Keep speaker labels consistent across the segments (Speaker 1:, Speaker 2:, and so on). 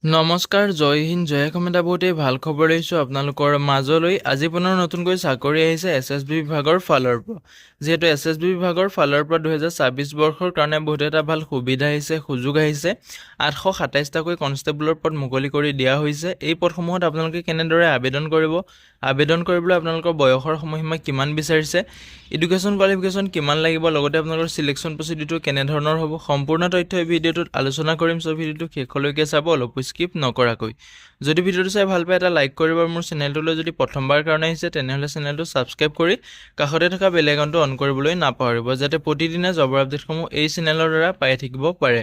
Speaker 1: নমস্কাৰ, জয় হিন্দ, জয় অসম। এটা বহুতেই ভাল খবৰ লৈছোঁ আপোনালোকৰ মাজলৈ। আজি পুনৰ নতুনকৈ চাকৰি আহিছে SSB বিভাগৰ ফালৰ পৰা। যিহেতু SSB বিভাগৰ ফালৰ পৰা 2024 বৰ্ষৰ কাৰণে বহুত এটা ভাল সুবিধা আহিছে, সুযোগ আহিছে। 827টাকৈ কনষ্টেবলৰ পদ মুকলি কৰি দিয়া হৈছে। এই পদসমূহত আপোনালোকে কেনেদৰে আবেদন কৰিব, আবেদন কৰিবলৈ আপোনালোকৰ বয়সৰ সময়সীমা কিমান বিচাৰিছে, এডুকেশ্যন কোৱালিফিকেশ্যন কিমান লাগিব, লগতে আপোনালোকৰ চিলেকশ্যন প্ৰচিডিউৰটো কেনেধৰণৰ হ'ব, সম্পূৰ্ণ তথ্য এই ভিডিঅ'টোত আলোচনা কৰিম। চ' ভিডিঅ'টো শেষলৈকে চাব, অলপ স্কিপ নকৰাকৈ। যদি ভিডিঅ'টো চাই ভাল পায় এটা লাইক কৰিব, আৰু মোৰ চেনেলটোলৈ যদি প্ৰথমবাৰ কাৰণে আহিছে তেনেহ'লে চেনেলটো ছাবস্ক্ৰাইব কৰি কাষতে থকা বেল আইকনটো অন কৰিবলৈ নাপাহৰিব, যাতে প্ৰতিদিনে জবৰ আপডেটসমূহ এই চেনেলৰ দ্বাৰা পাই থাকিব পাৰে।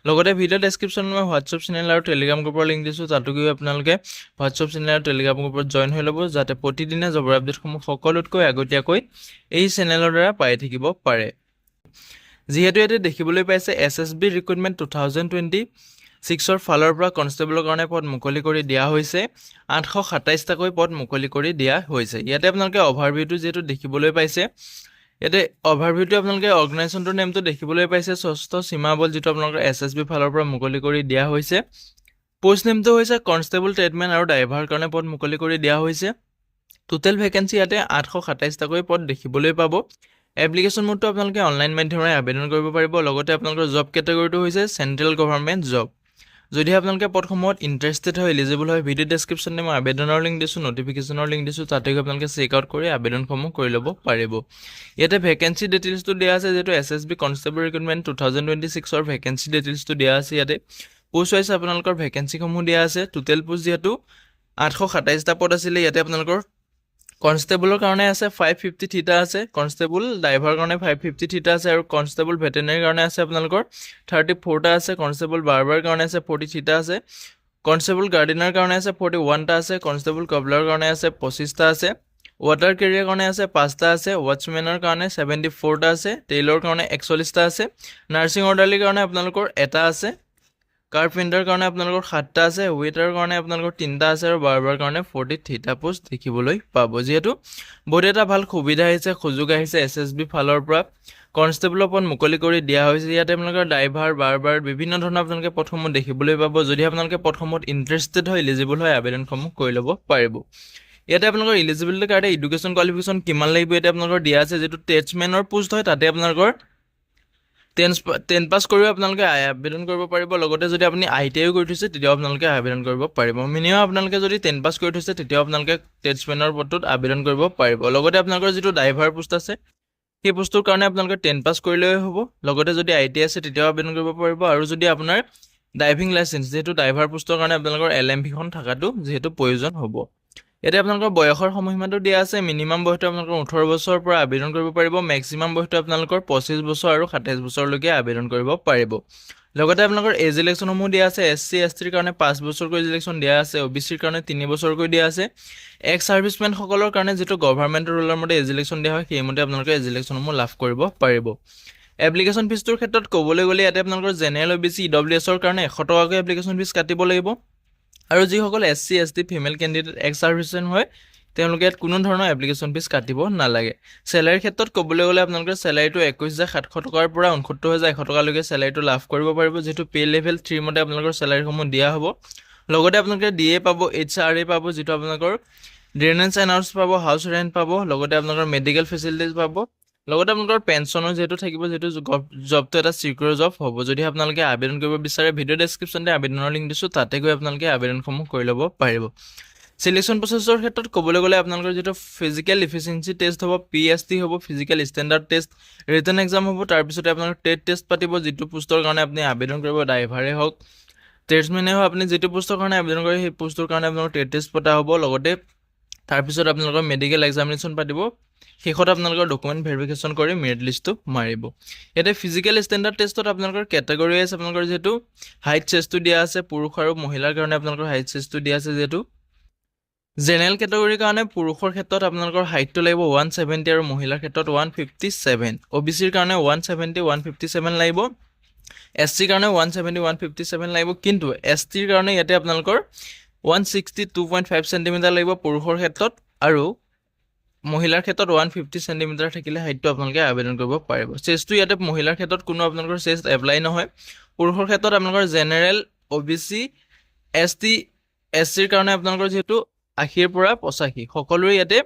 Speaker 1: লগতে ভিডিঅ' ডেছক্ৰিপশ্যনত মই হোৱাটছআপ চেনেল আৰু টেলিগ্ৰাম গ্ৰুপৰ লিংক দিছোঁ, তাতো গৈ আপোনালোকে হোৱাটছআপ চেনেল আৰু টেলিগ্ৰাম গ্ৰুপত জইন হৈ ল'ব, যাতে প্ৰতিদিনে জবৰ আপডেটসমূহ সকলোতকৈ আগতীয়াকৈ এই চেনেলৰ দ্বাৰা পাই থাকিব পাৰে। যিহেতু ইয়াতে দেখিবলৈ পাইছে SSB ৰিক্ৰুইটমেণ্ট 2026ৰ ফালৰ পৰা কনষ্টেবলৰ কাৰণে পদ মুকলি কৰি দিয়া হৈছে। 827টাকৈ পদ মুকলি কৰি দিয়া হৈছে। ইয়াতে আপোনালোকে অভাৰভিউটো যিহেতু দেখিবলৈ পাইছে, ইয়াতে অভাৰভিউটো আপোনালোকে অৰ্গেনাইজেশ্যনটোৰ নেমটো দেখিবলৈ পাইছে, ষষ্ঠ সীমা বল, যিটো আপোনালোকৰ SSB ফালৰ পৰা মুকলি কৰি দিয়া হৈছে। পোষ্ট নেমটো হৈছে কনষ্টেবল, ট্ৰেডমেন আৰু ড্ৰাইভাৰৰ কাৰণে পদ মুকলি কৰি দিয়া হৈছে। টোটেল ভেকেঞ্চি ইয়াতে 827টাকৈ পদ দেখিবলৈ পাব। এপ্লিকেশ্যন মোডটো আপোনালোকে অনলাইন মাধ্যমেৰে আবেদন কৰিব পাৰিব। লগতে আপোনালোকৰ জব কেটেগৰীটো হৈছে চেণ্ট্ৰেল গভৰ্ণমেণ্ট জব। যদি আপোনালোকে পদসমূহত ইণ্টাৰেষ্টেড হয়, এলিজিবল হয়, ভিডিঅ' ডেছক্ৰিপশ্যনে মই আবেদনৰ লিংক দিছোঁ, নটিফিকেশ্যনৰ লিংক দিছোঁ, তাতে গৈ আপোনালোকে চেক আউট কৰি আবেদনসমূহ কৰি ল'ব পাৰিব। ইয়াতে ভেকেঞ্চি ডিটেইলছটো দিয়া আছে, যিহেতু SSB কনষ্টেবল ৰিক্ৰুইটমেণ্ট 2026ৰ ভেকেঞ্চি ডিটেইলছটো দিয়া আছে। ইয়াতে পোষ্ট ৱাইজ আপোনালোকৰ ভেকেঞ্চিসমূহ দিয়া আছে। টোটেল পোষ্ট যিহেতু 827টা পদ আছিলে, ইয়াতে আপোনালোকৰ কনষ্টেবলৰ কাৰণে আছে 553টা আছে, কনষ্টেবল ড্ৰাইভাৰৰ কাৰণে 553টা আছে, আৰু কনষ্টেবল ভেটেনেৰীৰ কাৰণে আছে আপোনালোকৰ 34টা আছে, কনষ্টেবল বাৰ্বাৰৰ কাৰণে আছে 43টা আছে, কনষ্টেবল গাৰ্ডেনাৰ কাৰণে আছে 41টা আছে, কনষ্টেবল কবলাৰৰ কাৰণে আছে 25টা আছে, ৱাটাৰ কেৰিয়াৰ কাৰণে আছে 5টা আছে, ৱাটছমেনৰ কাৰণে 74টা আছে, টেইলৰ কাৰণে 41টা আছে, নাৰ্ছিং অৰ্ডাৰলিৰ কাৰণে আপোনালোকৰ 1টা আছে, কাৰ্পেণ্টাৰ কাৰণে আপোনালোকৰ 7টা আছে, ৱেটাৰৰ কাৰণে আপোনালোকৰ 3টা আছে, আৰু বাৰ্বাৰৰ কাৰণে 43টা পোষ্ট দেখিবলৈ পাব। যিহেতু বহুত এটা ভাল সুবিধা আহিছে, সুযোগ আহিছে SSB ফালৰ পৰা কনষ্টেবলৰ পদ মুকলি কৰি দিয়া হৈছে। ইয়াতে আপোনালোকৰ ড্ৰাইভাৰ, বাৰ্বাৰ বিভিন্ন ধৰণৰ আপোনালোকে পদসমূহ দেখিবলৈ পাব। যদি আপোনালোকে পদসমূহত ইণ্টাৰেষ্টেড হয়, এলিজিবল হয়, আবেদনসমূহ কৰি ল'ব পাৰিব। ইয়াতে আপোনালোকৰ এলিজিবিলিটি কাৰ্ডে এডুকেশ্যন কোৱালিফিকেশ্যন কিমান লাগিব ইয়াতে আপোনালোকৰ দিয়া আছে। যিটো টেষ্টমেনৰ পোষ্ট হয়, তাতে আপোনালোকৰ 10 পাছ কৰিও আপোনালোকে আবেদন কৰিব পাৰিব। লগতে যদি আপুনি ITI কৰি থৈছে তেতিয়াও আপোনালোকে আবেদন কৰিব পাৰিব। মিনিমাম আপোনালোকে যদি 10 পাছ কৰি থৈছে তেতিয়াও আপোনালোকে টেষ্টমেনৰ পদটোত আবেদন কৰিব পাৰিব। লগতে আপোনালোকৰ যিটো ড্ৰাইভাৰ পোষ্ট আছে, সেই পোষ্টটোৰ কাৰণে আপোনালোকে 10 পাছ কৰিলেই হ'ব। লগতে যদি ITI আছে তেতিয়াও আবেদন কৰিব পাৰিব। আৰু যদি আপোনাৰ ড্ৰাইভিং লাইচেঞ্চ, যিহেতু ড্ৰাইভাৰ পোষ্টৰ কাৰণে আপোনালোকৰ LMVখন থকাটো যিহেতু প্ৰয়োজন হ'ব। ইয়াতে আপোনালোকৰ বয়সৰ সময়সীমাটো দিয়া আছে। মিনিমাম বয়সটো আপোনালোকৰ 18 বছৰৰ পৰা আবেদন কৰিব পাৰিব। মেক্সিমাম বয়সটো আপোনালোকৰ 25 বছৰ আৰু 27 বছৰলৈকে আবেদন কৰিব পাৰিব। লগতে আপোনালোকৰ এজ ইলেকশ্যনসমূহ দিয়া আছে। SC STৰ কাৰণে 5 বছৰকৈ ইলেকশ্যন দিয়া আছে, OBCৰ কাৰণে 3 বছৰকৈ দিয়া আছে। এক্স ছাৰ্ভিচমেনসকলৰ কাৰণে যিটো গভৰ্ণমেণ্টৰ ৰুলৰ মতে এজ ইলেকশ্যন দিয়া হয়, সেইমতে আপোনালোকে এজ ইলেকশ্যনসমূহ লাভ কৰিব পাৰিব। এপ্লিকেশ্যন ফিজটোৰ ক্ষেত্ৰত ক'বলৈ গ'লে ইয়াতে আপোনালোকৰ জেনেৰেল OBC EWSৰ কাৰণে 100 টকাকৈ এপ্লিকেশ্যন ফিজ কাটিব লাগিব। আৰু যিসকল SC ST female candidate x servicemen হয়, তেওঁলোকে ইয়াত কোনো ধৰণৰ এপ্লিকেশ্যন ফিজ কাটিব নালাগে। চেলাৰীৰ ক্ষেত্ৰত ক'বলৈ গ'লে আপোনালোকৰ চেলাৰীটো 21,700 টকাৰ পৰা 69,100 টকালৈকে চেলাৰীটো লাভ কৰিব পাৰিব। যিটো পে' লেভেল 3 মতে আপোনালোকৰ চেলাৰীসমূহ দিয়া হ'ব। লগতে আপোনালোকে DA পাব, HRA পাব, যিটো আপোনালোকৰ ড্ৰেইনেজ এণ্ড আউটছ পাব, হাউচ ৰেণ্ট পাব, লগতে আপোনালোকৰ মেডিকেল ফেচিলিটিজ পাব। লগতে আপোনালোকৰ পেঞ্চনো যিহেতু থাকিব, যিহেতু জবটো এটা চিকিউৰ জব হ'ব। যদি আপোনালোকে আবেদন কৰিব বিচাৰে, ভিডিঅ' ডেছক্ৰিপশ্যনতে আবেদনৰ লিংক দিছোঁ, তাতে গৈ আপোনালোকে আবেদনসমূহ কৰি ল'ব পাৰিব। চিলেকশ্যন প্ৰচেছৰ ক্ষেত্ৰত ক'বলৈ গ'লে আপোনালোকৰ যিটো ফিজিকেল ইফিচিয়েঞ্চি টেষ্ট হ'ব, PST হ'ব, physical standard test, written exam হ'ব। তাৰপিছতে আপোনালোকৰ টেট টেষ্ট পাতিব, যিটো পোষ্টৰ কাৰণে আপুনি আবেদন কৰিব, ড্ৰাইভাৰে হওক, ট্ৰেডছমেনে হওক, আপুনি যিটো পোষ্টৰ কাৰণে আবেদন কৰে সেই পোষ্টৰ কাৰণে আপোনালোকৰ টেট টেষ্ট পতা হ'ব। লগতে তাৰপিছত আপোনালোকৰ মেডিকেল এক্সামিনেশ্যন পাতিব। শেষত আপোনালোকৰ ডকুমেণ্ট ভেৰিফিকেশ্যন কৰি মেৰিট লিষ্টটো মাৰিব। ইয়াতে ফিজিকেল ষ্টেণ্ডাৰ্ড টেষ্টত আপোনালোকৰ কেটেগৰী আছে। আপোনালোকৰ যিহেতু হাইট চেষ্টটো দিয়া আছে, পুৰুষ আৰু মহিলাৰ কাৰণে আপোনালোকৰ হাইট চেষ্টটো দিয়া আছে। যিহেতু জেনেৰেল কেটেগৰীৰ কাৰণে পুৰুষৰ ক্ষেত্ৰত আপোনালোকৰ হাইটটো লাগিব 170 আৰু মহিলাৰ ক্ষেত্ৰত 157। OBCৰ কাৰণে 170, 157 লাগিব। SCৰ কাৰণে 170, 157 লাগিব। কিন্তু STৰ কাৰণে ইয়াতে আপোনালোকৰ 162.5 চেণ্টিমিটাৰ লাগিব পুৰুষৰ ক্ষেত্ৰত, আৰু মহিলাৰ ক্ষেত্ৰত 150 চেণ্টিমিটাৰ থাকিলে হাইটটো আপোনালোকে আবেদন কৰিব পাৰিব। চেষ্টটো ইয়াতে মহিলাৰ ক্ষেত্ৰত কোনো আপোনালোকৰ চেষ্ট এপ্লাই নহয়। পুৰুষৰ ক্ষেত্ৰত আপোনালোকৰ জেনেৰেল, OBC, ST SCৰ কাৰণে আপোনালোকৰ যিহেতু 80ৰ পৰা 85 সকলোৰে ইয়াতে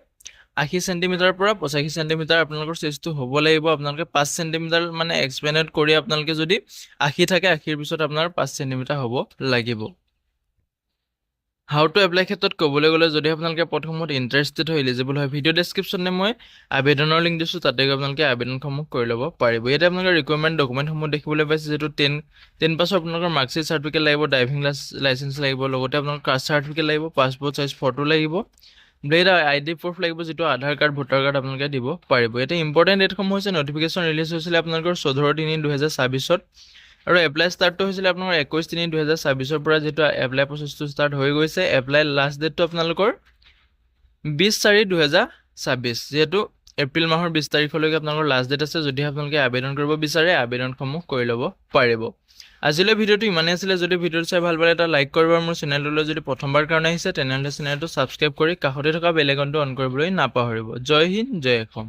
Speaker 1: 80 সেন্টিমিটাৰৰ পৰা 85 সেন্টিমিটাৰ আপোনালোকৰ চেষ্টটো হ'ব লাগিব আপোনালোকে 5 সেন্টিমিটাৰ মানে এক্সপেন্ডেড কৰি আপোনালোকে যদি 80 থাকে 80ৰ পিছত আপোনাৰ 5 সেন্টিমিটাৰ হ'ব লাগিব হাউ টু এপ্লাই ক্ষেত্ৰত ক'বলৈ গ'লে যদি আপোনালোকে প্ৰথমত ইণ্টাৰেষ্টেড হৈ এলিজিবল হয় ভিডিঅ' ডেছক্ৰিপশ্যনে মই আবেদনৰ লিংক দিছোঁ তাতে গৈ আপোনালোকে আবেদনসমূহ কৰি ল'ব পাৰিব ইয়াতে আপোনালোকে ৰিকুৱাৰমেণ্ট ডকুমেণ্টসমূহ দেখিবলৈ পাইছে যিহেতু 10 পাছৰ আপোনালোকৰ মাৰ্কশ্বিট চাৰ্টিফিকেট লাগিব ড্ৰাইভিং লাইচেঞ্চ লাগিব লগতে আপোনালোকৰ কাষ্ট চাৰ্টিফিকেট লাগিব পাছপৰ্ট চাইজ ফটো লাগিব ব্লেড ID প্ৰুফ লাগিব যিটো আধাৰ কাৰ্ড ভোটাৰ কাৰ্ড আপোনালোকে দিব পাৰিব ইয়াতে ইম্পৰ্টেণ্ট ডেটসমূহ হৈছে নটিফিকেশ্যন ৰিলিজ হৈছিলে আপোনালোকৰ 14/3/2024 আৰু এপ্লাই ষ্টাৰ্টটো হৈছিলে আপোনালোকৰ 21/3/2024 পৰা যেটো এপ্লাই প্ৰচেছটো ষ্টাৰ্ট হৈ গৈছে এপ্লাই লাষ্ট ডেটটো আপোনালোকৰ 20/4/2026 যেটো এপ্ৰিল মাহৰ 20 তাৰিখলৈকে আপোনালোকৰ লাষ্ট ডেট আছে যদি আপোনালোকে আবেদন কৰিব বিচাৰে আবেদনসমূহ কৰি ল'ব পাৰিব আজিলৈ ভিডিঅ'টো ইমানেই আছিলে যদি ভিডিঅ'টো চাই ভাল পালে এটা লাইক কৰিব আৰু মোৰ চেনেলটোলৈ যদি প্ৰথমবাৰ কাৰণে আহিছে তেনেহ'লে চেনেলটো সাবস্ক্ৰাইব কৰি কাষতে থকা বেল আইকনটো অন কৰিবলৈ নাপাহৰিব জয় হিন্দ জয় অসম